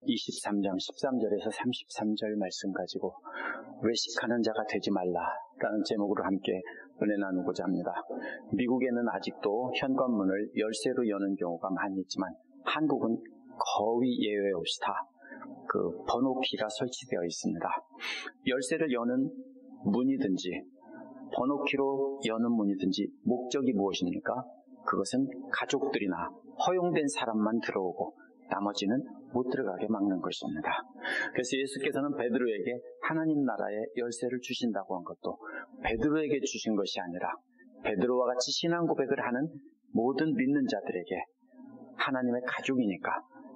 23장 13절에서 33절 말씀 가지고 외식하는 자가 되지 말라라는 제목으로 함께 은혜 나누고자 합니다. 미국에는 아직도 현관문을 열쇠로 여는 경우가 많이 있지만 한국은 거의 예외 없이 다 번호키가 설치되어 있습니다. 열쇠를 여는 문이든지 번호키로 여는 문이든지 목적이 무엇입니까? 그것은 가족들이나 허용된 사람만 들어오고 나머지는 못 들어가게 막는 것입니다. 그래서 예수께서는 베드로에게 하나님 나라의 열쇠를 주신다고 한 것도 베드로에게 주신 것이 아니라 베드로와 같이 신앙 고백을 하는 모든 믿는 자들에게 하나님의 가족이니까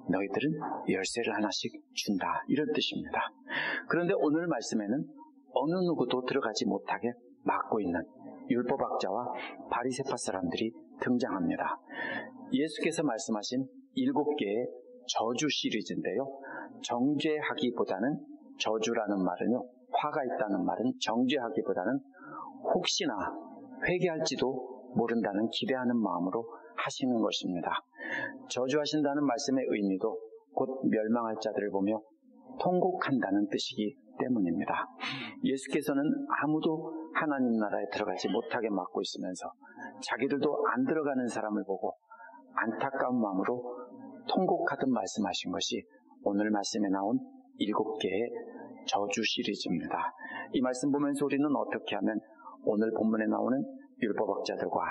너희들은 열쇠를 하나씩 준다, 이런 뜻입니다. 그런데 오늘 말씀에는 어느 누구도 들어가지 못하게 막고 있는 율법학자와 바리새파 사람들이 등장합니다. 예수께서 말씀하신 7개의 저주 시리즈인데요. 정죄하기보다는, 저주라는 말은요, 화가 있다는 말은 정죄하기보다는 혹시나 회개할지도 모른다는 기대하는 마음으로 하시는 것입니다. 저주하신다는 말씀의 의미도 곧 멸망할 자들을 보며 통곡한다는 뜻이기 때문입니다. 예수께서는 아무도 하나님 나라에 들어가지 못하게 막고 있으면서 자기들도 안 들어가는 사람을 보고 안타까운 마음으로 통곡하듯 말씀하신 것이 오늘 말씀에 나온 7개의 저주 시리즈입니다. 이 말씀 보면서 우리는 어떻게 하면 오늘 본문에 나오는 율법학자들과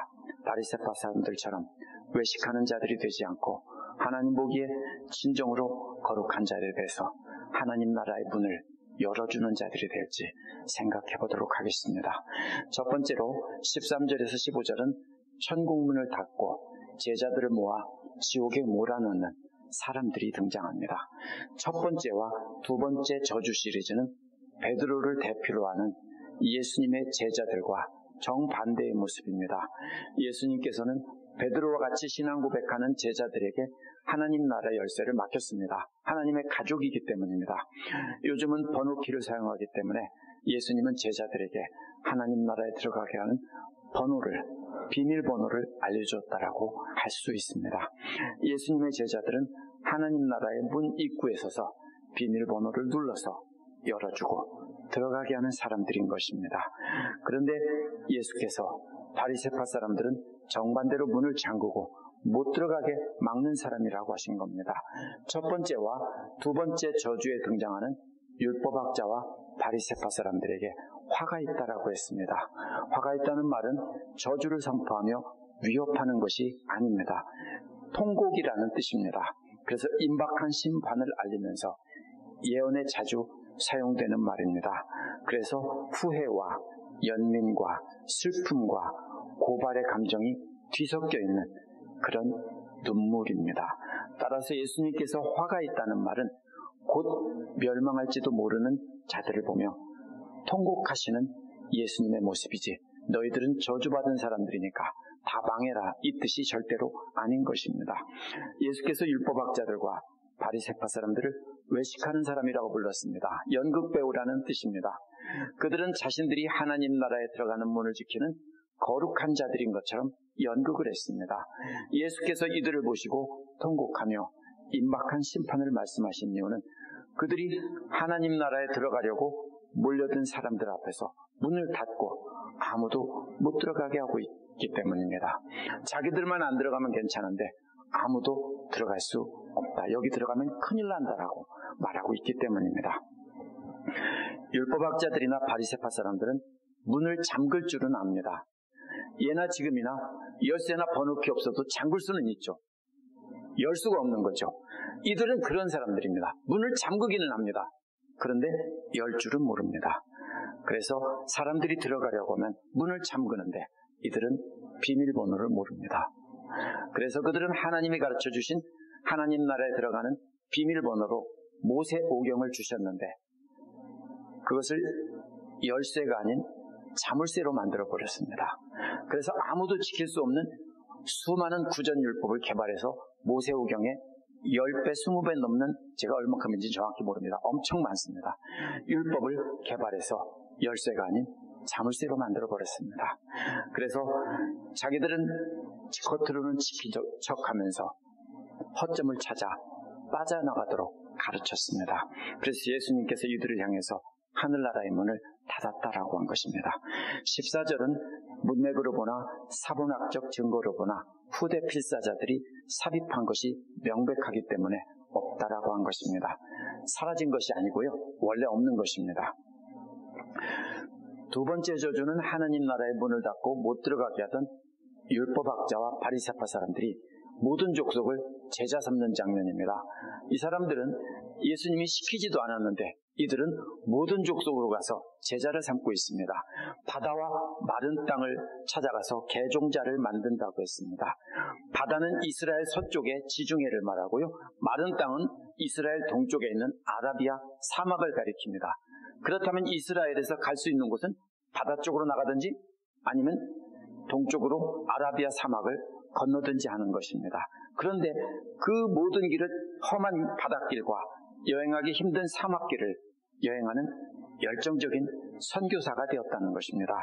바리새파 사람들처럼 외식하는 자들이 되지 않고 하나님 보기에 진정으로 거룩한 자들이 돼서 하나님 나라의 문을 열어주는 자들이 될지 생각해 보도록 하겠습니다. 첫 번째로 13절에서 15절은 천국문을 닫고 제자들을 모아 지옥에 몰아넣는 사람들이 등장합니다. 첫 번째와 두 번째 저주 시리즈는 베드로를 대표로 하는 예수님의 제자들과 정반대의 모습입니다. 예수님께서는 베드로와 같이 신앙 고백하는 제자들에게 하나님 나라 열쇠를 맡겼습니다. 하나님의 가족이기 때문입니다. 요즘은 번호키를 사용하기 때문에 예수님은 제자들에게 하나님 나라에 들어가게 하는 비밀번호를 알려줬다라고 할 수 있습니다. 예수님의 제자들은 하나님 나라의 문 입구에 서서 비밀번호를 눌러서 열어주고 들어가게 하는 사람들인 것입니다. 그런데 예수께서 바리새파 사람들은 정반대로 문을 잠그고 못 들어가게 막는 사람이라고 하신 겁니다. 첫 번째와 두 번째 저주에 등장하는 율법학자와 바리새파 사람들에게 화가 있다라고 했습니다. 화가 있다는 말은 저주를 선포하며 위협하는 것이 아닙니다. 통곡이라는 뜻입니다. 그래서 임박한 심판을 알리면서 예언에 자주 사용되는 말입니다. 그래서 후회와 연민과 슬픔과 고발의 감정이 뒤섞여 있는 그런 눈물입니다. 따라서 예수님께서 화가 있다는 말은 곧 멸망할지도 모르는 자들을 보며 통곡하시는 예수님의 모습이지 너희들은 저주받은 사람들이니까 다 망해라, 이 뜻이 절대로 아닌 것입니다. 예수께서 율법학자들과 바리새파 사람들을 외식하는 사람이라고 불렀습니다. 연극배우라는 뜻입니다. 그들은 자신들이 하나님 나라에 들어가는 문을 지키는 거룩한 자들인 것처럼 연극을 했습니다. 예수께서 이들을 보시고 통곡하며 임박한 심판을 말씀하신 이유는 그들이 하나님 나라에 들어가려고 몰려든 사람들 앞에서 문을 닫고 아무도 못 들어가게 하고 있기 때문입니다. 자기들만 안 들어가면 괜찮은데 아무도 들어갈 수 없다. 여기 들어가면 큰일 난다라고 말하고 있기 때문입니다. 율법학자들이나 바리새파 사람들은 문을 잠글 줄은 압니다. 예나 지금이나 열쇠나 번호키 없어도 잠글 수는 있죠. 열 수가 없는 거죠. 이들은 그런 사람들입니다. 문을 잠그기는 합니다. 그런데 열 줄은 모릅니다. 그래서 사람들이 들어가려고 하면 문을 잠그는데 이들은 비밀번호를 모릅니다. 그래서 그들은 하나님이 가르쳐 주신 하나님 나라에 들어가는 비밀번호로 모세 오경을 주셨는데 그것을 열쇠가 아닌 자물쇠로 만들어 버렸습니다. 그래서 아무도 지킬 수 없는 수많은 구전율법을 개발해서 모세 오경에 10배, 20배 넘는, 제가 얼마큼인지 정확히 모릅니다. 엄청 많습니다. 율법을 개발해서 열쇠가 아닌 자물쇠로 만들어버렸습니다. 그래서 자기들은 겉으로는 지킨 척하면서 허점을 찾아 빠져나가도록 가르쳤습니다. 그래서 예수님께서 이들을 향해서 하늘나라의 문을 닫았다라고 한 것입니다. 14절은 문맥으로 보나 사본학적 증거로 보나 후대 필사자들이 삽입한 것이 명백하기 때문에 없다라고 한 것입니다. 사라진 것이 아니고요, 원래 없는 것입니다. 두 번째 저주는 하나님 나라의 문을 닫고 못 들어가게 하던 율법학자와 바리새파 사람들이 모든 족속을 제자 삼는 장면입니다. 이 사람들은 예수님이 시키지도 않았는데 이들은 모든 족속으로 가서 제자를 삼고 있습니다. 바다와 마른 땅을 찾아가서 개종자를 만든다고 했습니다. 바다는 이스라엘 서쪽의 지중해를 말하고요, 마른 땅은 이스라엘 동쪽에 있는 아라비아 사막을 가리킵니다. 그렇다면 이스라엘에서 갈 수 있는 곳은 바다 쪽으로 나가든지 아니면 동쪽으로 아라비아 사막을 건너든지 하는 것입니다. 그런데 그 모든 길을 험한 바닷길과 여행하기 힘든 사막길을 여행하는 열정적인 선교사가 되었다는 것입니다.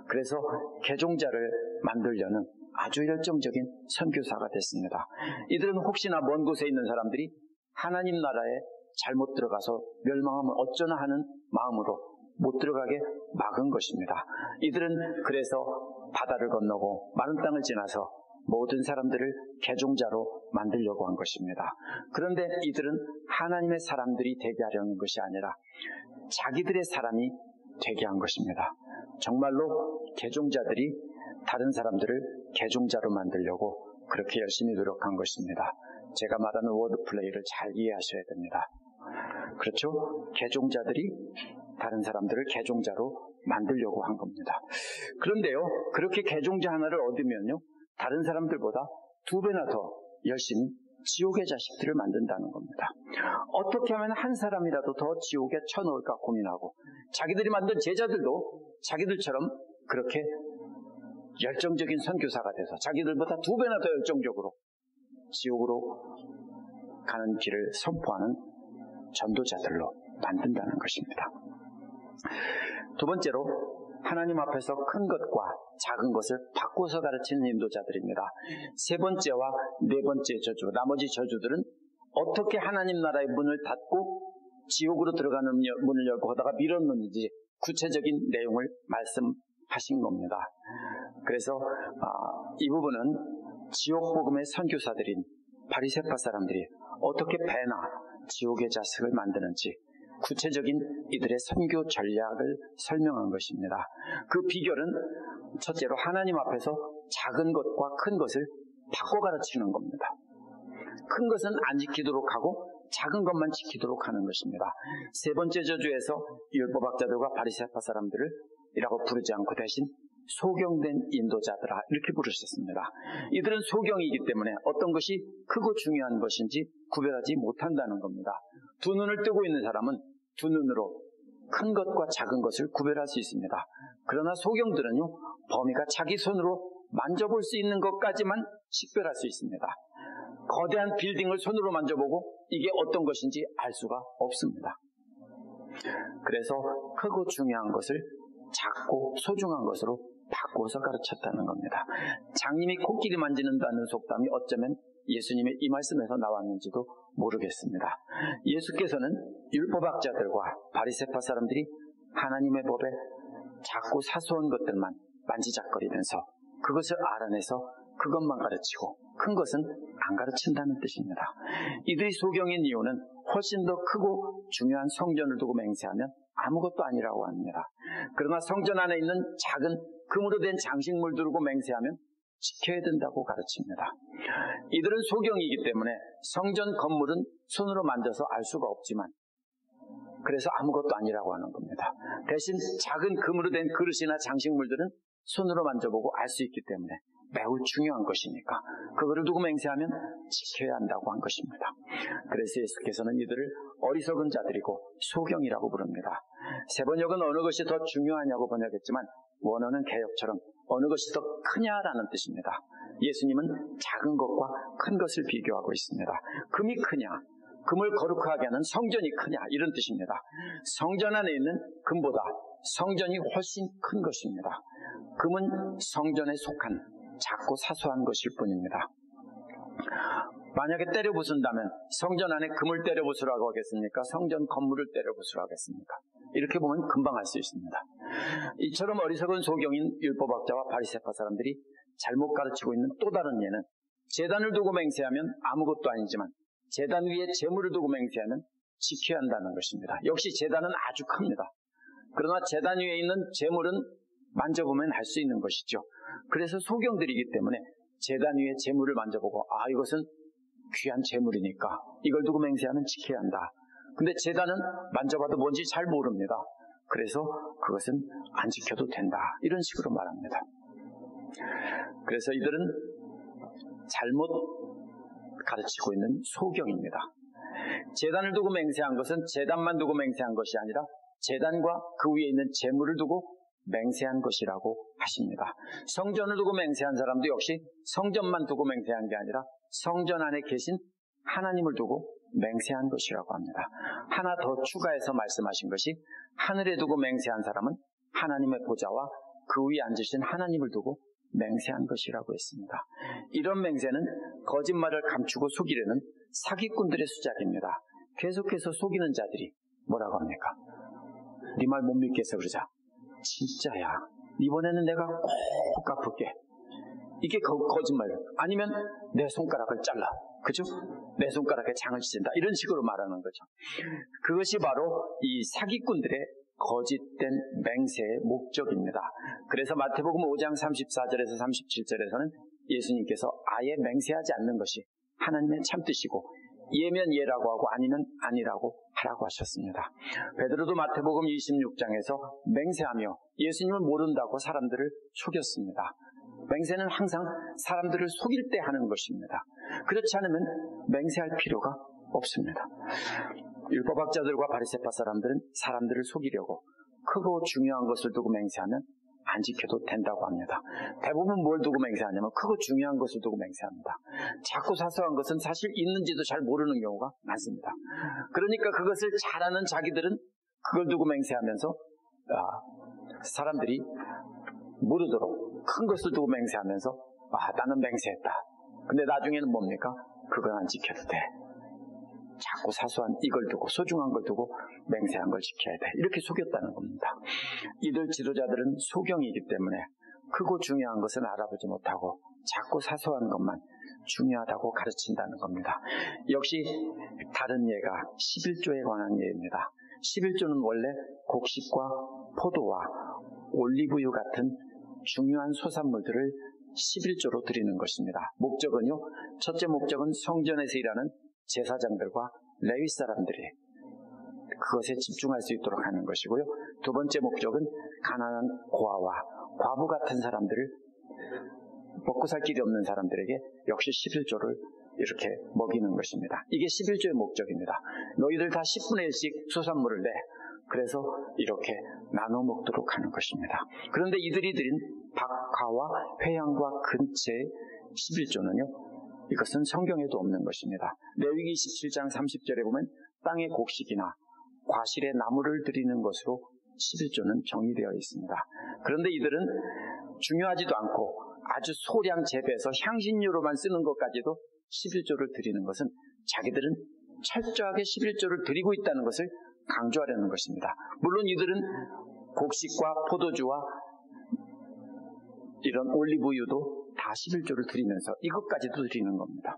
그래서 개종자를 만들려는 아주 열정적인 선교사가 됐습니다. 이들은 혹시나 먼 곳에 있는 사람들이 하나님 나라에 잘못 들어가서 멸망하면 어쩌나 하는 마음으로 못 들어가게 막은 것입니다. 이들은 그래서 바다를 건너고 마른 땅을 지나서 모든 사람들을 개종자로 만들려고 한 것입니다. 그런데 이들은 하나님의 사람들이 되게 하려는 것이 아니라 자기들의 사람이 되게 한 것입니다. 정말로 개종자들이 다른 사람들을 개종자로 만들려고 그렇게 열심히 노력한 것입니다. 제가 말하는 워드플레이를 잘 이해하셔야 됩니다. 그렇죠? 개종자들이 다른 사람들을 개종자로 만들려고 한 겁니다. 그런데요, 그렇게 개종자 하나를 얻으면요, 다른 사람들보다 2배나 더 열심히 지옥의 자식들을 만든다는 겁니다. 어떻게 하면 한 사람이라도 더 지옥에 쳐넣을까 고민하고, 자기들이 만든 제자들도 자기들처럼 그렇게 열정적인 선교사가 돼서 자기들보다 2배나 더 열정적으로 지옥으로 가는 길을 선포하는 전도자들로 만든다는 것입니다. 두 번째로, 하나님 앞에서 큰 것과 작은 것을 바꿔서 가르치는 인도자들입니다. 세 번째와 네 번째 저주, 나머지 저주들은 어떻게 하나님 나라의 문을 닫고 지옥으로 들어가는 문을 열고 하다가 밀어넣는지 구체적인 내용을 말씀하신 겁니다. 그래서 이 부분은 지옥복음의 선교사들인 바리새파 사람들이 어떻게 배나 지옥의 자식을 만드는지 구체적인 이들의 선교 전략을 설명한 것입니다. 그 비결은 첫째로 하나님 앞에서 작은 것과 큰 것을 바꿔 가르치는 겁니다. 큰 것은 안 지키도록 하고 작은 것만 지키도록 하는 것입니다. 세 번째 저주에서 율법학자들과 바리새파 사람들이라고 부르지 않고 대신 소경된 인도자들아 이렇게 부르셨습니다. 이들은 소경이기 때문에 어떤 것이 크고 중요한 것인지 구별하지 못한다는 겁니다. 두 눈을 뜨고 있는 사람은 두 눈으로 큰 것과 작은 것을 구별할 수 있습니다. 그러나 소경들은요, 범위가 자기 손으로 만져볼 수 있는 것까지만 식별할 수 있습니다. 거대한 빌딩을 손으로 만져보고 이게 어떤 것인지 알 수가 없습니다. 그래서 크고 중요한 것을 작고 소중한 것으로 바꿔서 가르쳤다는 겁니다. 장님이 코끼리 만지는다는 속담이 어쩌면 예수님의 이 말씀에서 나왔는지도 모르겠습니다. 예수께서는 율법학자들과 바리새파 사람들이 하나님의 법에 작고 사소한 것들만 만지작거리면서 그것을 알아내서 그것만 가르치고 큰 것은 안 가르친다는 뜻입니다. 이들이 소경인 이유는 훨씬 더 크고 중요한 성전을 두고 맹세하면 아무것도 아니라고 합니다. 그러나 성전 안에 있는 작은 금으로 된 장식물 두고 맹세하면 지켜야 된다고 가르칩니다. 이들은 소경이기 때문에 성전 건물은 손으로 만져서 알 수가 없지만 그래서 아무것도 아니라고 하는 겁니다. 대신 작은 금으로 된 그릇이나 장식물들은 손으로 만져보고 알 수 있기 때문에 매우 중요한 것이니까 그거를 두고 맹세하면 지켜야 한다고 한 것입니다. 그래서 예수께서는 이들을 어리석은 자들이고 소경이라고 부릅니다. 세번역은 어느 것이 더 중요하냐고 번역했지만 원어는 개역처럼 어느 것이 더 크냐라는 뜻입니다. 예수님은 작은 것과 큰 것을 비교하고 있습니다. 금이 크냐, 금을 거룩하게 하는 성전이 크냐 이런 뜻입니다. 성전 안에 있는 금보다 성전이 훨씬 큰 것입니다. 금은 성전에 속한 작고 사소한 것일 뿐입니다. 만약에 때려 부순다면 성전 안에 금을 때려 부수라고 하겠습니까? 성전 건물을 때려 부수라고 하겠습니까? 이렇게 보면 금방 알 수 있습니다. 이처럼 어리석은 소경인 율법학자와 바리새파 사람들이 잘못 가르치고 있는 또 다른 예는 제단을 두고 맹세하면 아무것도 아니지만 제단 위에 제물을 두고 맹세하면 지켜야 한다는 것입니다. 역시 제단은 아주 큽니다. 그러나 제단 위에 있는 제물은 만져보면 알 수 있는 것이죠. 그래서 소경들이기 때문에 제단 위에 제물을 만져보고 이것은 귀한 제물이니까 이걸 두고 맹세하면 지켜야 한다. 근데 제단은 만져봐도 뭔지 잘 모릅니다. 그래서 그것은 안 지켜도 된다. 이런 식으로 말합니다. 그래서 이들은 잘못 가르치고 있는 소경입니다. 제단을 두고 맹세한 것은 제단만 두고 맹세한 것이 아니라 제단과 그 위에 있는 제물을 두고 맹세한 것이라고 하십니다. 성전을 두고 맹세한 사람도 역시 성전만 두고 맹세한 게 아니라 성전 안에 계신 하나님을 두고 맹세한 것이라고 합니다. 하나 더 추가해서 말씀하신 것이 하늘에 두고 맹세한 사람은 하나님의 보좌와 그 위에 앉으신 하나님을 두고 맹세한 것이라고 했습니다. 이런 맹세는 거짓말을 감추고 속이려는 사기꾼들의 수작입니다. 계속해서 속이는 자들이 뭐라고 합니까? 네 말 못 믿겠어 그러자. 진짜야. 이번에는 내가 꼭 갚을게. 이게 거짓말. 아니면 내 손가락을 잘라. 그죠? 내 손가락에 장을 찢는다. 이런 식으로 말하는 거죠. 그것이 바로 이 사기꾼들의 거짓된 맹세의 목적입니다. 그래서 마태복음 5장 34절에서 37절에서는 예수님께서 아예 맹세하지 않는 것이 하나님의 참뜻이고 예면 예라고 하고 아니면 아니라고 하라고 하셨습니다. 베드로도 마태복음 26장에서 맹세하며 예수님을 모른다고 사람들을 속였습니다. 맹세는 항상 사람들을 속일 때 하는 것입니다. 그렇지 않으면 맹세할 필요가 없습니다. 율법학자들과 바리새파 사람들은 사람들을 속이려고 크고 중요한 것을 두고 맹세하면 안 지켜도 된다고 합니다. 대부분 뭘 두고 맹세하냐면 크고 중요한 것을 두고 맹세합니다. 작고 사소한 것은 사실 있는지도 잘 모르는 경우가 많습니다. 그러니까 그것을 잘 아는 자기들은 그걸 두고 맹세하면서 사람들이 모르도록 큰 것을 두고 맹세하면서 나는 맹세했다. 근데 나중에는 뭡니까? 그건 안 지켜도 돼. 자꾸 사소한 이걸 두고 소중한 걸 두고 맹세한 걸 지켜야 돼. 이렇게 속였다는 겁니다. 이들 지도자들은 소경이기 때문에 크고 중요한 것은 알아보지 못하고 자꾸 사소한 것만 중요하다고 가르친다는 겁니다. 역시 다른 예가 11조에 관한 예입니다. 11조는 원래 곡식과 포도와 올리브유 같은 중요한 소산물들을 11조로 드리는 것입니다. 목적은요, 첫째 목적은 성전에서 일하는 제사장들과 레위 사람들이 그것에 집중할 수 있도록 하는 것이고요. 두 번째 목적은 가난한 고아와 과부 같은 사람들을 먹고 살 길이 없는 사람들에게 역시 11조를 이렇게 먹이는 것입니다. 이게 11조의 목적입니다. 너희들 다 10분의 1씩 소산물을 내. 그래서 이렇게 나눠 먹도록 하는 것입니다. 그런데 이들이 드린 박하와 회향과 근체의 11조는요, 이것은 성경에도 없는 것입니다. 레위기 27장 30절에 보면 땅의 곡식이나 과실의 나무를 드리는 것으로 11조는 정의되어 있습니다. 그런데 이들은 중요하지도 않고 아주 소량 재배해서 향신료로만 쓰는 것까지도 11조를 드리는 것은 자기들은 철저하게 11조를 드리고 있다는 것을 강조하려는 것입니다. 물론 이들은 곡식과 포도주와 이런 올리브유도 다 11조를 드리면서 이것까지도 드리는 겁니다.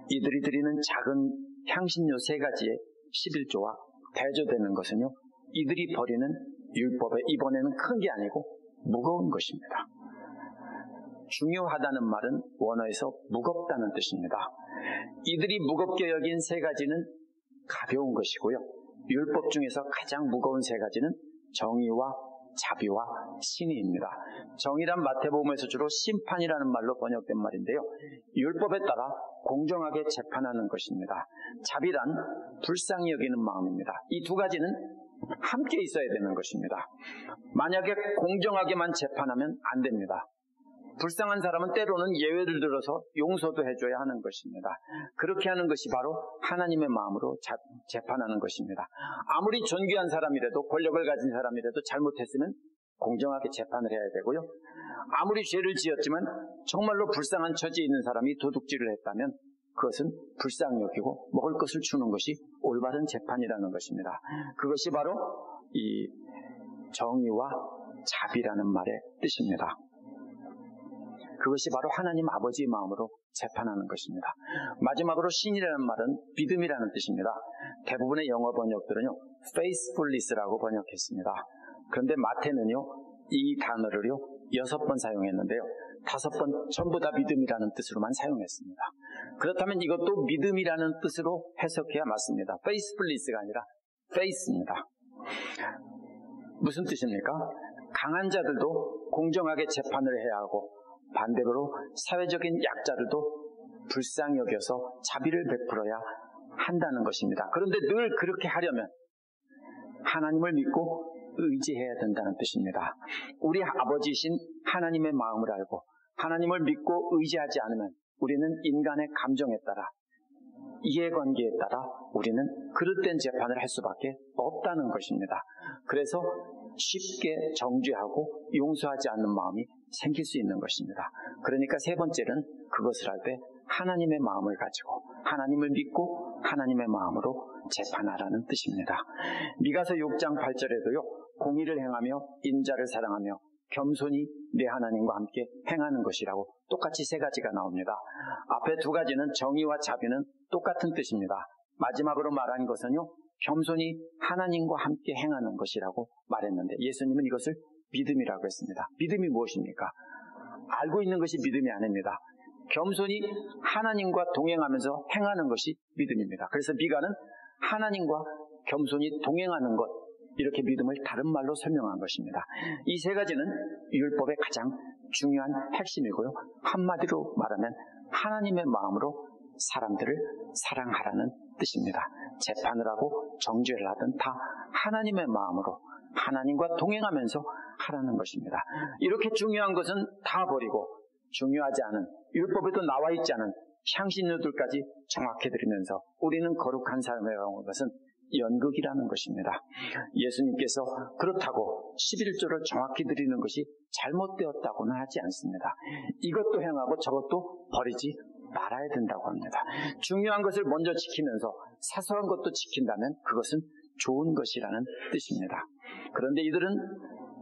이들이 드리는 작은 향신료 3가지의 11조와 대조되는 것은요, 이들이 버리는 율법에 이번에는 큰 게 아니고 무거운 것입니다. 중요하다는 말은 원어에서 무겁다는 뜻입니다. 이들이 무겁게 여긴 3가지는 가벼운 것이고요, 율법 중에서 가장 무거운 3가지는 정의와 자비와 신의입니다. 정의란 마태복음에서 주로 심판이라는 말로 번역된 말인데요, 율법에 따라 공정하게 재판하는 것입니다. 자비란 불쌍히 여기는 마음입니다. 이 2가지는 함께 있어야 되는 것입니다. 만약에 공정하게만 재판하면 안 됩니다. 불쌍한 사람은 때로는 예외를 들어서 용서도 해줘야 하는 것입니다. 그렇게 하는 것이 바로 하나님의 마음으로 재판하는 것입니다. 아무리 존귀한 사람이라도, 권력을 가진 사람이라도 잘못했으면 공정하게 재판을 해야 되고요, 아무리 죄를 지었지만 정말로 불쌍한 처지에 있는 사람이 도둑질을 했다면 그것은 불쌍히 여기고 먹을 것을 주는 것이 올바른 재판이라는 것입니다. 그것이 바로 이 정의와 자비라는 말의 뜻입니다. 그것이 바로 하나님 아버지의 마음으로 재판하는 것입니다. 마지막으로 신이라는 말은 믿음이라는 뜻입니다. 대부분의 영어 번역들은요, faithfulness라고 번역했습니다. 그런데 마태는요, 이 단어를요, 6번 사용했는데요, 5번 전부 다 믿음이라는 뜻으로만 사용했습니다. 그렇다면 이것도 믿음이라는 뜻으로 해석해야 맞습니다. faithfulness가 아니라 faith입니다. 무슨 뜻입니까? 강한 자들도 공정하게 재판을 해야 하고 반대로 사회적인 약자들도 불쌍히 여겨서 자비를 베풀어야 한다는 것입니다. 그런데 늘 그렇게 하려면 하나님을 믿고 의지해야 된다는 뜻입니다. 우리 아버지이신 하나님의 마음을 알고 하나님을 믿고 의지하지 않으면 우리는 인간의 감정에 따라, 이해관계에 따라 우리는 그릇된 재판을 할 수밖에 없다는 것입니다. 그래서 쉽게 정죄하고 용서하지 않는 마음이 생길 수 있는 것입니다. 그러니까 세 번째는 그것을 할 때 하나님의 마음을 가지고 하나님을 믿고 하나님의 마음으로 재판하라는 뜻입니다. 미가서 6장 8절에도요, 공의를 행하며 인자를 사랑하며 겸손히 내 하나님과 함께 행하는 것이라고 똑같이 세 가지가 나옵니다. 앞에 두 가지는 정의와 자비는 똑같은 뜻입니다. 마지막으로 말한 것은요, 겸손히 하나님과 함께 행하는 것이라고 말했는데 예수님은 이것을 믿음이라고 했습니다. 믿음이 무엇입니까? 알고 있는 것이 믿음이 아닙니다. 겸손히 하나님과 동행하면서 행하는 것이 믿음입니다. 그래서 미가는 하나님과 겸손히 동행하는 것, 이렇게 믿음을 다른 말로 설명한 것입니다. 이 세 가지는 율법의 가장 중요한 핵심이고요, 한마디로 말하면 하나님의 마음으로 사람들을 사랑하라는 뜻입니다. 재판을 하고 정죄를 하든 다 하나님의 마음으로 하나님과 동행하면서 하라는 것입니다. 이렇게 중요한 것은 다 버리고 중요하지 않은, 율법에도 나와 있지 않은 향신료들까지 정확히 드리면서 우리는 거룩한 삶에 나온 것은 연극이라는 것입니다. 예수님께서 그렇다고 11조를 정확히 드리는 것이 잘못되었다고는 하지 않습니다. 이것도 행하고 저것도 버리지 말아야 된다고 합니다. 중요한 것을 먼저 지키면서 사소한 것도 지킨다면 그것은 좋은 것이라는 뜻입니다. 그런데 이들은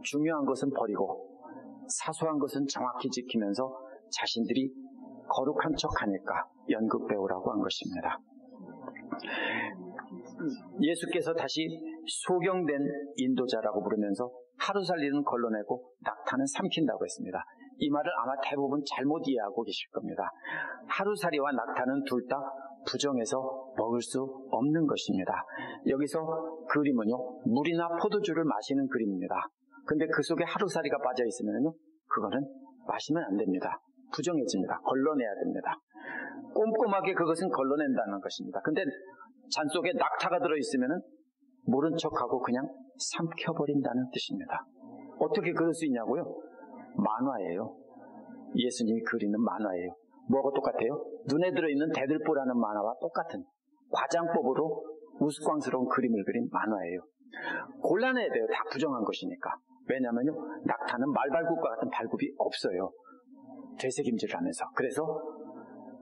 중요한 것은 버리고 사소한 것은 정확히 지키면서 자신들이 거룩한 척하니까 연극 배우라고 한 것입니다. 예수께서 다시 소경된 인도자라고 부르면서 하루살이는 걸러내고 낙타는 삼킨다고 했습니다. 이 말을 아마 대부분 잘못 이해하고 계실 겁니다. 하루살이와 낙타는 둘 다 부정해서 먹을 수 없는 것입니다. 여기서 그림은요, 물이나 포도주를 마시는 그림입니다. 근데 그 속에 하루살이가 빠져 있으면요, 그거는 마시면 안 됩니다. 부정해집니다. 걸러내야 됩니다. 꼼꼼하게 그것은 걸러낸다는 것입니다. 근데 잔 속에 낙타가 들어있으면 모른 척하고 그냥 삼켜버린다는 뜻입니다. 어떻게 그럴 수 있냐고요? 만화예요. 예수님이 그리는 만화예요. 뭐가 똑같아요? 눈에 들어있는 대들보라는 만화와 똑같은 과장법으로 우스꽝스러운 그림을 그린 만화예요. 곤란해야 돼요. 다 부정한 것이니까. 왜냐하면요, 낙타는 말발굽과 같은 발굽이 없어요. 되새김질을 하면서. 그래서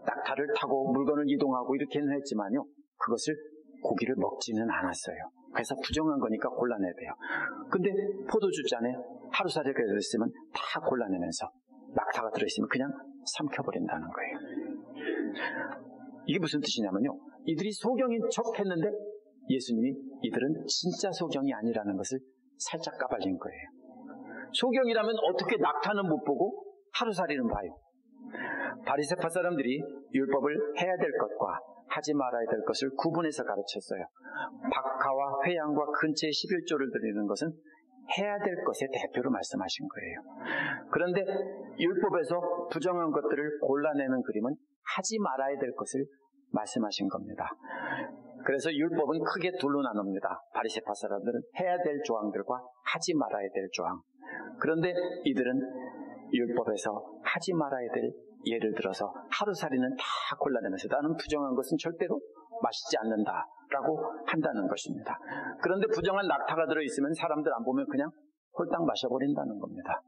낙타를 타고 물건을 이동하고 이렇게는 했지만요, 그것을 고기를 먹지는 않았어요. 그래서 부정한 거니까 곤란해야 돼요. 근데 포도주 잔에 하루살이가 들어있으면 다 곤란해면서 낙타가 들어있으면 그냥 삼켜버린다는 거예요. 이게 무슨 뜻이냐면요, 이들이 소경인 척 했는데 예수님이 이들은 진짜 소경이 아니라는 것을 살짝 까발린 거예요. 소경이라면 어떻게 낙타는 못 보고 하루살이는 봐요? 바리새파 사람들이 율법을 해야 될 것과 하지 말아야 될 것을 구분해서 가르쳤어요. 박하와 회양과 근처에 11조를 드리는 것은 해야 될 것의 대표로 말씀하신 거예요. 그런데 율법에서 부정한 것들을 골라내는 그림은 하지 말아야 될 것을 말씀하신 겁니다. 그래서 율법은 크게 둘로 나눕니다. 바리새파 사람들은 해야 될 조항들과 하지 말아야 될 조항. 그런데 이들은 율법에서 하지 말아야 될, 예를 들어서 하루살이는 다 골라내면서 나는 부정한 것은 절대로 마시지 않는다라고 한다는 것입니다. 그런데 부정한 낙타가 들어있으면 사람들 안 보면 그냥 홀딱 마셔버린다는 겁니다.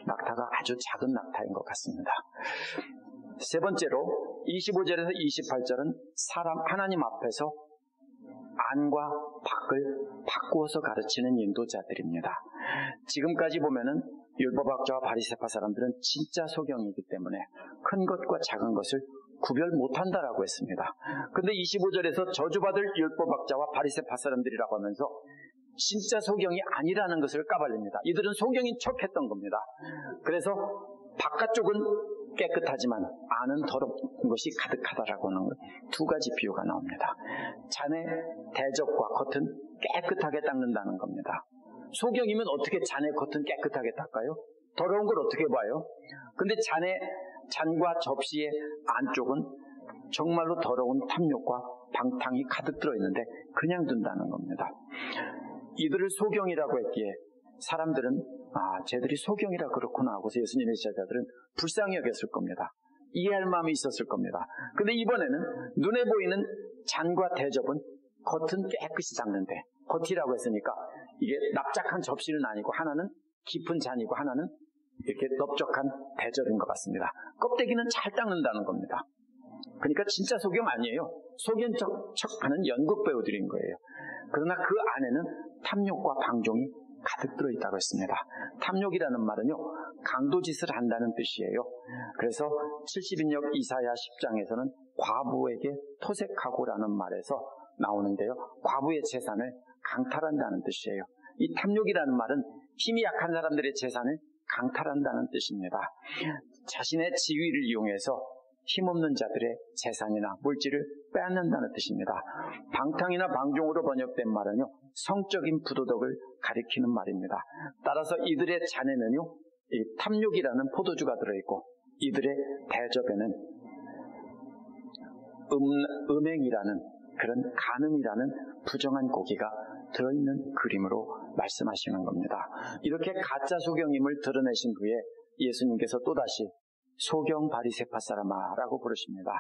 낙타가 아주 작은 낙타인 것 같습니다. 세 번째로 25절에서 28절은 하나님 앞에서 안과 밖을 바꾸어서 가르치는 인도자들입니다. 지금까지 보면은 율법학자와 바리새파 사람들은 진짜 소경이기 때문에 큰 것과 작은 것을 구별 못한다라고 했습니다. 근데 25절에서 저주받을 율법학자와 바리새파 사람들이라고 하면서 진짜 소경이 아니라는 것을 까발립니다. 이들은 소경인 척했던 겁니다. 그래서 바깥쪽은 깨끗하지만 안은 더러운 것이 가득하다라고 하는 두 가지 비유가 나옵니다. 잔의 대접과 겉은 깨끗하게 닦는다는 겁니다. 소경이면 어떻게 잔의 겉은 깨끗하게 닦아요? 더러운 걸 어떻게 봐요? 근데 잔과 접시의 안쪽은 정말로 더러운 탐욕과 방탕이 가득 들어있는데 그냥 둔다는 겁니다. 이들을 소경이라고 했기에 사람들은 쟤들이 소경이라 그렇구나 하고서 예수님의 제자들은 불쌍히 여겼을 겁니다. 이해할 마음이 있었을 겁니다. 근데 이번에는 눈에 보이는 잔과 대접은 겉은 깨끗이 닦는데, 겉이라고 했으니까 이게 납작한 접시는 아니고 하나는 깊은 잔이고 하나는 이렇게 넓적한 대접인 것 같습니다. 껍데기는 잘 닦는다는 겁니다. 그러니까 진짜 소경 아니에요. 소경 척하는 연극 배우들인 거예요. 그러나 그 안에는 탐욕과 방종이 가득 들어있다고 했습니다. 탐욕이라는 말은요, 강도짓을 한다는 뜻이에요. 그래서 70인역 이사야 10장에서는 과부에게 토색하고라는 말에서 나오는데요, 과부의 재산을 강탈한다는 뜻이에요. 이 탐욕이라는 말은 힘이 약한 사람들의 재산을 강탈한다는 뜻입니다. 자신의 지위를 이용해서 힘없는 자들의 재산이나 물질을 빼앗는다는 뜻입니다. 방탕이나 방종으로 번역된 말은요, 성적인 부도덕을 가리키는 말입니다. 따라서 이들의 잔에는요, 이 탐욕이라는 포도주가 들어있고 이들의 대접에는 음행이라는 그런 간음이라는 부정한 고기가 들어있는 그림으로 말씀하시는 겁니다. 이렇게 가짜 소경임을 드러내신 후에 예수님께서 또다시 소경 바리새파 사람아라고 부르십니다.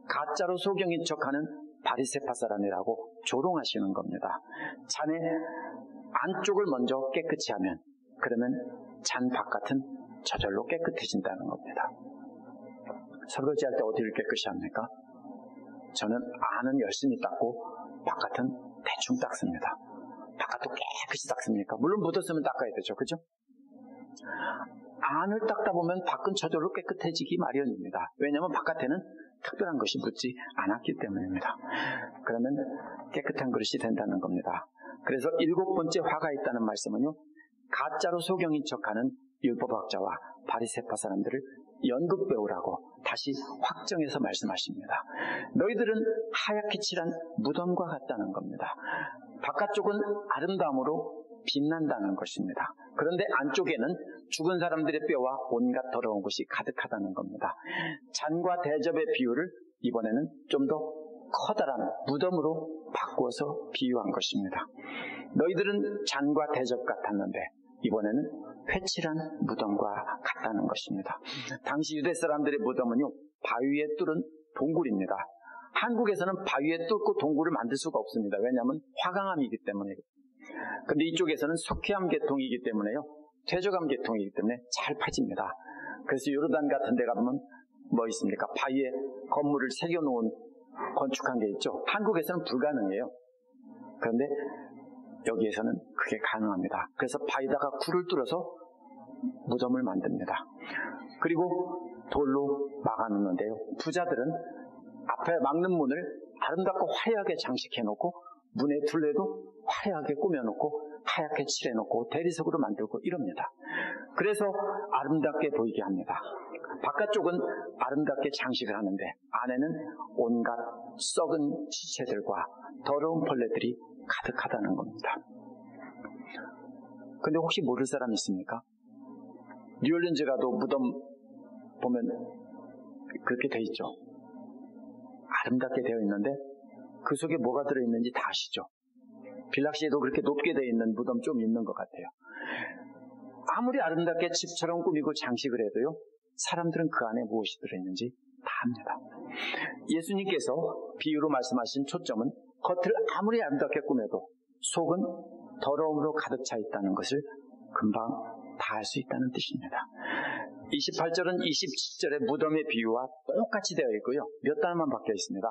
가짜로 소경인 척하는 바리새파 사람이라고 조롱하시는 겁니다. 잔의 안쪽을 먼저 깨끗이 하면 그러면 잔 바깥은 저절로 깨끗해진다는 겁니다. 설거지할 때 어디를 깨끗이 합니까? 저는 안은 열심히 닦고 바깥은 대충 닦습니다. 바깥도 깨끗이 닦습니까? 물론 묻었으면 닦아야 되죠. 그죠? 안을 닦다 보면 밖은 저절로 깨끗해지기 마련입니다. 왜냐하면 바깥에는 특별한 것이 묻지 않았기 때문입니다. 그러면 깨끗한 그릇이 된다는 겁니다. 그래서 7번째 화가 있다는 말씀은요, 가짜로 소경인 척하는 율법학자와 바리새파 사람들을 연극 배우라고 다시 확정해서 말씀하십니다. 너희들은 하얗게 칠한 무덤과 같다는 겁니다. 바깥쪽은 아름다움으로 빛난다는 것입니다. 그런데 안쪽에는 죽은 사람들의 뼈와 온갖 더러운 것이 가득하다는 겁니다. 잔과 대접의 비유를 이번에는 좀 더 커다란 무덤으로 바꾸어서 비유한 것입니다. 너희들은 잔과 대접 같았는데 이번에는 회칠한 무덤과 같다는 것입니다. 당시 유대 사람들의 무덤은요, 바위에 뚫은 동굴입니다. 한국에서는 바위에 뚫고 동굴을 만들 수가 없습니다. 왜냐하면 화강암이기 때문에. 근데 이쪽에서는 석회암 계통이기 때문에요, 퇴적암 계통이기 때문에 잘 파집니다. 그래서 요르단 같은 데 가보면 뭐 있습니까? 바위에 건물을 새겨놓은 건축한 게 있죠. 한국에서는 불가능해요. 그런데 여기에서는 그게 가능합니다. 그래서 바위다가 굴을 뚫어서 무덤을 만듭니다. 그리고 돌로 막아놓는데요, 부자들은 앞에 막는 문을 아름답고 화려하게 장식해놓고 문의 둘레도 화려하게 꾸며놓고 하얗게 칠해놓고 대리석으로 만들고 이럽니다. 그래서 아름답게 보이게 합니다. 바깥쪽은 아름답게 장식을 하는데 안에는 온갖 썩은 시체들과 더러운 벌레들이 가득하다는 겁니다. 근데 혹시 모를 사람 있습니까? 뉴올리언즈 가도 무덤 보면 그렇게 돼 있죠. 아름답게 되어 있는데 그 속에 뭐가 들어있는지 다 아시죠? 빌락시에도 그렇게 높게 되어 있는 무덤 좀 있는 것 같아요. 아무리 아름답게 집처럼 꾸미고 장식을 해도요, 사람들은 그 안에 무엇이 들어있는지 다 압니다. 예수님께서 비유로 말씀하신 초점은 겉을 아무리 아름답게 꾸며도 속은 더러움으로 가득 차 있다는 것을 금방 다 알 수 있다는 뜻입니다. 28절은 27절의 무덤의 비유와 똑같이 되어 있고요. 몇 단어만 바뀌어 있습니다.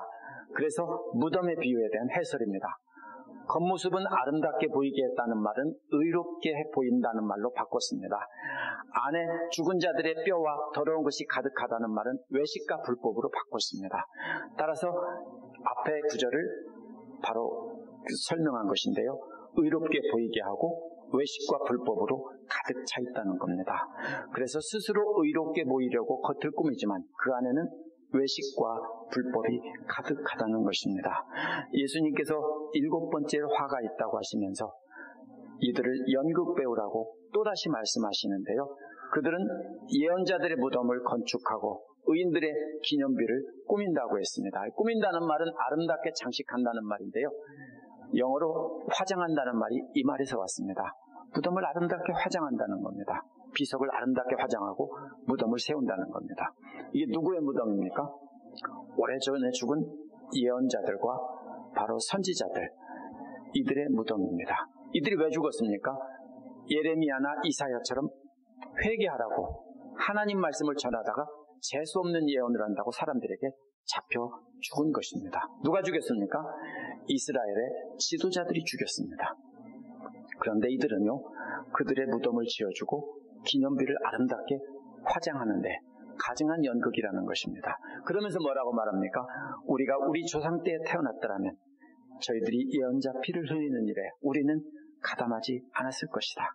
그래서 무덤의 비유에 대한 해설입니다. 겉모습은 아름답게 보이게 했다는 말은 의롭게 보인다는 말로 바꿨습니다. 안에 죽은 자들의 뼈와 더러운 것이 가득하다는 말은 외식과 불법으로 바꿨습니다. 따라서 앞의 구절을 바로 설명한 것인데요. 의롭게 보이게 하고 외식과 불법으로 가득 차 있다는 겁니다. 그래서 스스로 의롭게 보이려고 겉을 꾸미지만 그 안에는 외식과 불법이 가득하다는 것입니다. 예수님께서 7번째 화가 있다고 하시면서 이들을 연극배우라고 또다시 말씀하시는데요. 그들은 예언자들의 무덤을 건축하고 의인들의 기념비를 꾸민다고 했습니다. 꾸민다는 말은 아름답게 장식한다는 말인데요. 영어로 화장한다는 말이 이 말에서 왔습니다. 무덤을 아름답게 화장한다는 겁니다. 비석을 아름답게 화장하고 무덤을 세운다는 겁니다. 이게 누구의 무덤입니까? 오래전에 죽은 예언자들과 바로 선지자들, 이들의 무덤입니다. 이들이 왜 죽었습니까? 예레미야나 이사야처럼 회개하라고 하나님 말씀을 전하다가 재수 없는 예언을 한다고 사람들에게 잡혀 죽은 것입니다. 누가 죽였습니까? 이스라엘의 지도자들이 죽였습니다. 그런데 이들은요, 그들의 무덤을 지어주고 기념비를 아름답게 화장하는데 가증한 연극이라는 것입니다. 그러면서 뭐라고 말합니까? 우리가 우리 조상 때에 태어났더라면 저희들이 예언자 피를 흘리는 일에 우리는 가담하지 않았을 것이다.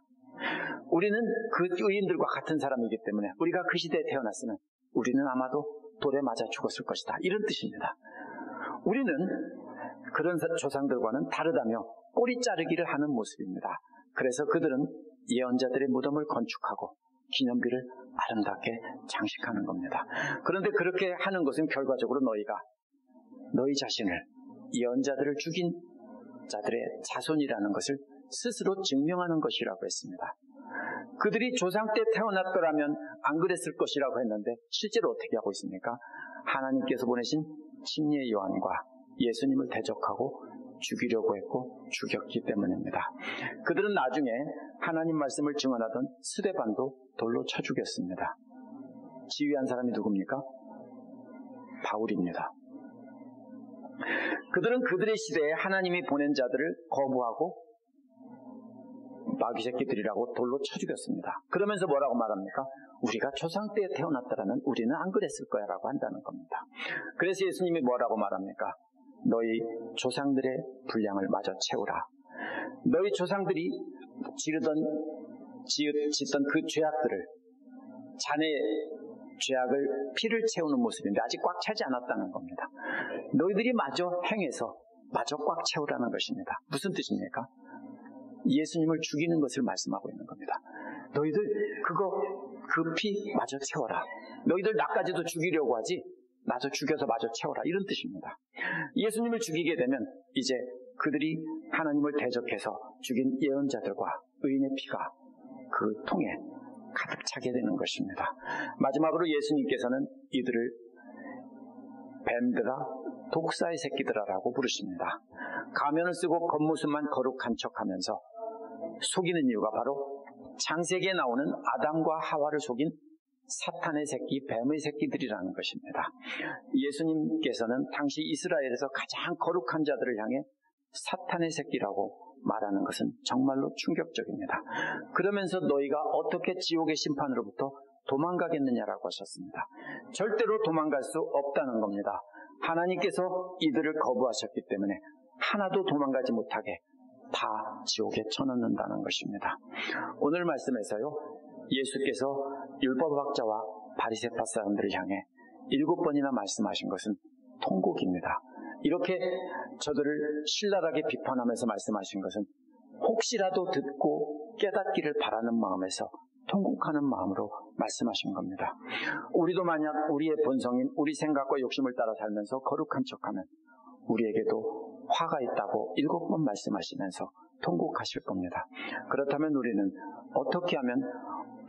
우리는 그 의인들과 같은 사람이기 때문에 우리가 그 시대에 태어났으면 우리는 아마도 돌에 맞아 죽었을 것이다. 이런 뜻입니다. 우리는 그런 조상들과는 다르다며 꼬리 자르기를 하는 모습입니다. 그래서 그들은 예언자들의 무덤을 건축하고 기념비를 아름답게 장식하는 겁니다. 그런데 그렇게 하는 것은 결과적으로 너희가 너희 자신을 예언자들을 죽인 자들의 자손이라는 것을 스스로 증명하는 것이라고 했습니다. 그들이 조상 때 태어났더라면 안 그랬을 것이라고 했는데 실제로 어떻게 하고 있습니까? 하나님께서 보내신 침례 요한과 예수님을 대적하고 죽이려고 했고 죽였기 때문입니다. 그들은 나중에 하나님 말씀을 증언하던 스데반도 돌로 쳐 죽였습니다. 지휘한 사람이 누굽니까? 바울입니다. 그들은 그들의 시대에 하나님이 보낸 자들을 거부하고 마귀 새끼들이라고 돌로 쳐 죽였습니다. 그러면서 뭐라고 말합니까? 우리가 조상 때에 태어났더라면 우리는 안 그랬을 거야 라고 한다는 겁니다. 그래서 예수님이 뭐라고 말합니까? 너희 조상들의 분량을 마저 채우라. 너희 조상들이 짓던 그 죄악들을, 자네의 죄악을 피를 채우는 모습인데 아직 꽉 차지 않았다는 겁니다. 너희들이 마저 행해서 마저 꽉 채우라는 것입니다. 무슨 뜻입니까? 예수님을 죽이는 것을 말씀하고 있는 겁니다. 너희들 그 피 마저 채워라. 너희들 나까지도 죽이려고 하지 마저 죽여서 마저 채워라. 이런 뜻입니다. 예수님을 죽이게 되면 이제 그들이 하나님을 대적해서 죽인 예언자들과 의인의 피가 그 통에 가득 차게 되는 것입니다. 마지막으로 예수님께서는 이들을 뱀들아, 독사의 새끼들아라고 부르십니다. 가면을 쓰고 겉모습만 거룩한 척하면서 속이는 이유가 바로 창세기에 나오는 아담과 하와를 속인 사탄의 새끼, 뱀의 새끼들이라는 것입니다. 예수님께서는 당시 이스라엘에서 가장 거룩한 자들을 향해 사탄의 새끼라고 말하는 것은 정말로 충격적입니다. 그러면서 너희가 어떻게 지옥의 심판으로부터 도망가겠느냐라고 하셨습니다. 절대로 도망갈 수 없다는 겁니다. 하나님께서 이들을 거부하셨기 때문에 하나도 도망가지 못하게 다 지옥에 쳐넣는다는 것입니다. 오늘 말씀에서요, 예수께서 율법학자와 바리새파 사람들을 향해 7번이나 말씀하신 것은 통곡입니다. 이렇게 저들을 신랄하게 비판하면서 말씀하신 것은 혹시라도 듣고 깨닫기를 바라는 마음에서 통곡하는 마음으로 말씀하신 겁니다. 우리도 만약 우리의 본성인 우리 생각과 욕심을 따라 살면서 거룩한 척하면 우리에게도 화가 있다고 7번 말씀하시면서 통곡하실 겁니다. 그렇다면 우리는 어떻게 하면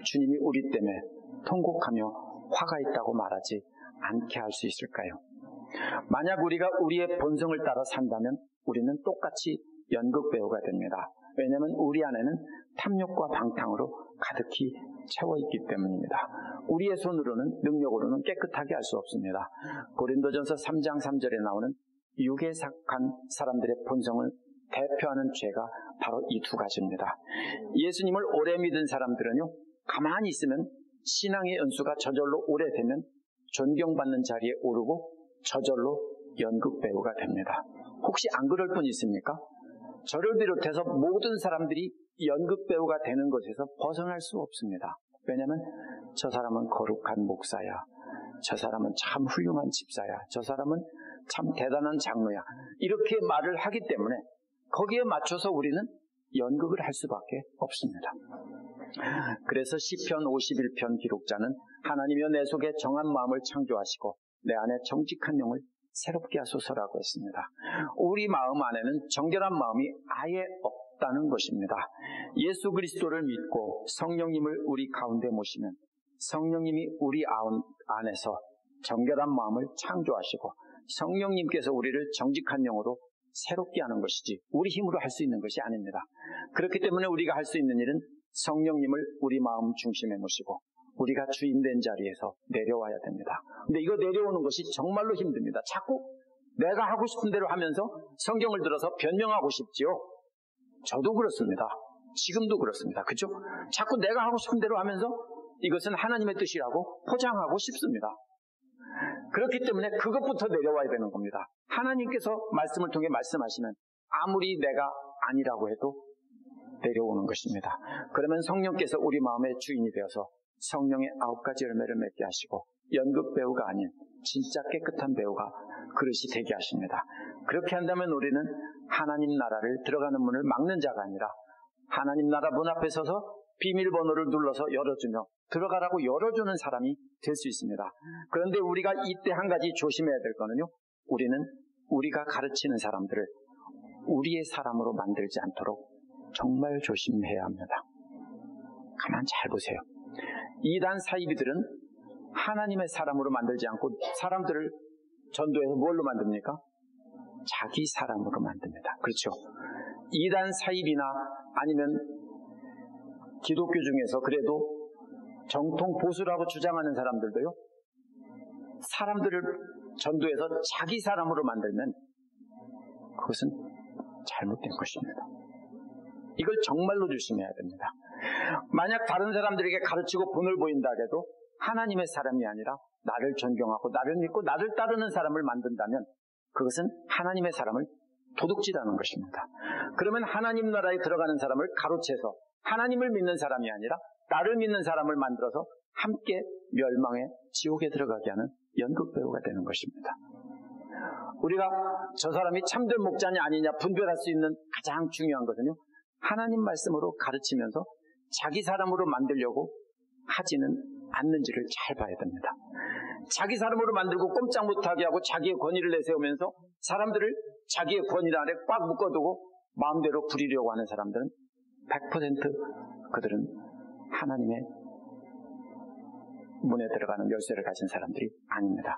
주님이 우리 때문에 통곡하며 화가 있다고 말하지 않게 할 수 있을까요? 만약 우리가 우리의 본성을 따라 산다면 우리는 똑같이 연극배우가 됩니다. 왜냐하면 우리 안에는 탐욕과 방탕으로 가득히 채워 있기 때문입니다. 우리의 손으로는, 능력으로는 깨끗하게 할 수 없습니다. 고린도전서 3장 3절에 나오는 육에 속한 사람들의 본성을 대표하는 죄가 바로 이 두 가지입니다. 예수님을 오래 믿은 사람들은요, 가만히 있으면 신앙의 연수가 저절로 오래되면 존경받는 자리에 오르고 저절로 연극 배우가 됩니다. 혹시 안 그럴 분 있습니까? 저를 비롯해서 모든 사람들이 연극 배우가 되는 것에서 벗어날 수 없습니다. 왜냐하면 저 사람은 거룩한 목사야, 저 사람은 참 훌륭한 집사야, 저 사람은 참 대단한 장로야, 이렇게 말을 하기 때문에 거기에 맞춰서 우리는 연극을 할 수밖에 없습니다. 그래서 시편 51편 기록자는 하나님이여 내 속에 정한 마음을 창조하시고 내 안에 정직한 영을 새롭게 하소서라고 했습니다. 우리 마음 안에는 정결한 마음이 아예 없다는 것입니다. 예수 그리스도를 믿고 성령님을 우리 가운데 모시면 성령님이 우리 안에서 정결한 마음을 창조하시고 성령님께서 우리를 정직한 영으로 새롭게 하는 것이지 우리 힘으로 할 수 있는 것이 아닙니다. 그렇기 때문에 우리가 할 수 있는 일은 성령님을 우리 마음 중심에 모시고 우리가 주인된 자리에서 내려와야 됩니다. 근데 이거 내려오는 것이 정말로 힘듭니다. 자꾸 내가 하고 싶은 대로 하면서 성경을 들어서 변명하고 싶지요. 저도 그렇습니다. 지금도 그렇습니다. 그죠? 자꾸 내가 하고 싶은 대로 하면서 이것은 하나님의 뜻이라고 포장하고 싶습니다. 그렇기 때문에 그것부터 내려와야 되는 겁니다. 하나님께서 말씀을 통해 말씀하시면 아무리 내가 아니라고 해도 내려오는 것입니다. 그러면 성령께서 우리 마음의 주인이 되어서 성령의 9가지 열매를 맺게 하시고 연극 배우가 아닌 진짜 깨끗한 배우가 그릇이 되게 하십니다. 그렇게 한다면 우리는 하나님 나라를 들어가는 문을 막는 자가 아니라 하나님 나라 문 앞에 서서 비밀번호를 눌러서 열어주며 들어가라고 열어주는 사람이 될 수 있습니다. 그런데 우리가 이때 한 가지 조심해야 될 거는요, 우리는 우리가 가르치는 사람들을 우리의 사람으로 만들지 않도록 정말 조심해야 합니다. 가만 잘 보세요. 이단 사이비들은 하나님의 사람으로 만들지 않고 사람들을 전도해서 뭘로 만듭니까? 자기 사람으로 만듭니다. 그렇죠? 이단 사이비나 아니면 기독교 중에서 그래도 정통 보수라고 주장하는 사람들도요, 사람들을 전도해서 자기 사람으로 만들면 그것은 잘못된 것입니다. 이걸 정말로 조심해야 됩니다. 만약 다른 사람들에게 가르치고 본을 보인다 해도 하나님의 사람이 아니라 나를 존경하고 나를 믿고 나를 따르는 사람을 만든다면 그것은 하나님의 사람을 도둑질하는 것입니다. 그러면 하나님 나라에 들어가는 사람을 가로채서 하나님을 믿는 사람이 아니라 나를 믿는 사람을 만들어서 함께 멸망의 지옥에 들어가게 하는 연극 배우가 되는 것입니다. 우리가 저 사람이 참된 목자냐 아니냐 분별할 수 있는 가장 중요한 것은요, 하나님 말씀으로 가르치면서 자기 사람으로 만들려고 하지는 않는지를 잘 봐야 됩니다. 자기 사람으로 만들고 꼼짝 못하게 하고 자기의 권위를 내세우면서 사람들을 자기의 권위 안에 꽉 묶어두고 마음대로 부리려고 하는 사람들은 100% 그들은 하나님의 문에 들어가는 열쇠를 가진 사람들이 아닙니다.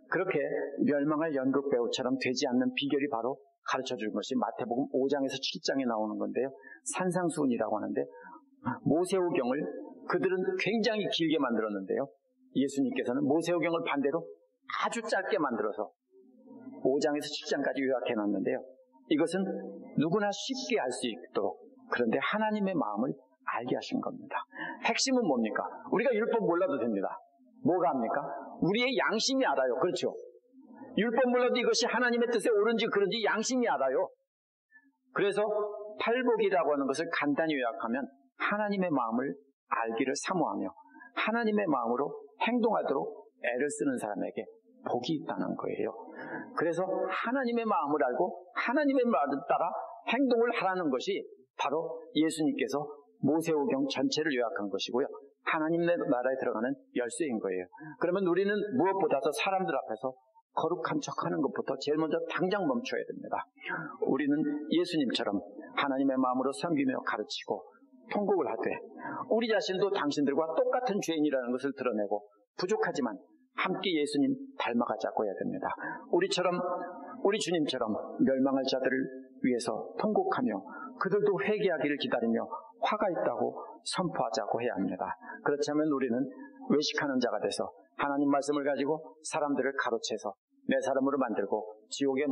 그렇게 멸망할 연극 배우처럼 되지 않는 비결이 바로 가르쳐준 것이 마태복음 5장에서 7장에 나오는 건데요, 산상수훈이라고 하는데 모세오경을 그들은 굉장히 길게 만들었는데요, 예수님께서는 모세오경을 반대로 아주 짧게 만들어서 5장에서 7장까지 요약해놨는데요, 이것은 누구나 쉽게 알 수 있도록, 그런데 하나님의 마음을 알게 하신 겁니다. 핵심은 뭡니까? 우리가 율법 몰라도 됩니다. 뭐가 합니까? 우리의 양심이 알아요. 그렇죠? 율법 몰라도 이것이 하나님의 뜻에 옳은지 그런지 양심이 알아요. 그래서 팔복이라고 하는 것을 간단히 요약하면 하나님의 마음을 알기를 사모하며 하나님의 마음으로 행동하도록 애를 쓰는 사람에게 복이 있다는 거예요. 그래서 하나님의 마음을 알고 하나님의 말을 따라 행동을 하라는 것이 바로 예수님께서 모세오경 전체를 요약한 것이고요, 하나님 나라에 들어가는 열쇠인 거예요. 그러면 우리는 무엇보다도 사람들 앞에서 거룩한 척하는 것부터 제일 먼저 당장 멈춰야 됩니다. 우리는 예수님처럼 하나님의 마음으로 섬기며 가르치고 통곡을 하되 우리 자신도 당신들과 똑같은 죄인이라는 것을 드러내고 부족하지만 함께 예수님 닮아가자고 해야 됩니다. 우리 주님처럼 멸망할 자들을 위해서 통곡하며 그들도 회개하기를 기다리며 화가 있다고 선포하자고 해야 합니다. 그렇지 않으면 우리는 외식하는 자가 돼서 하나님 말씀을 가지고 사람들을 가로채서 내 사람으로 만들고 지옥에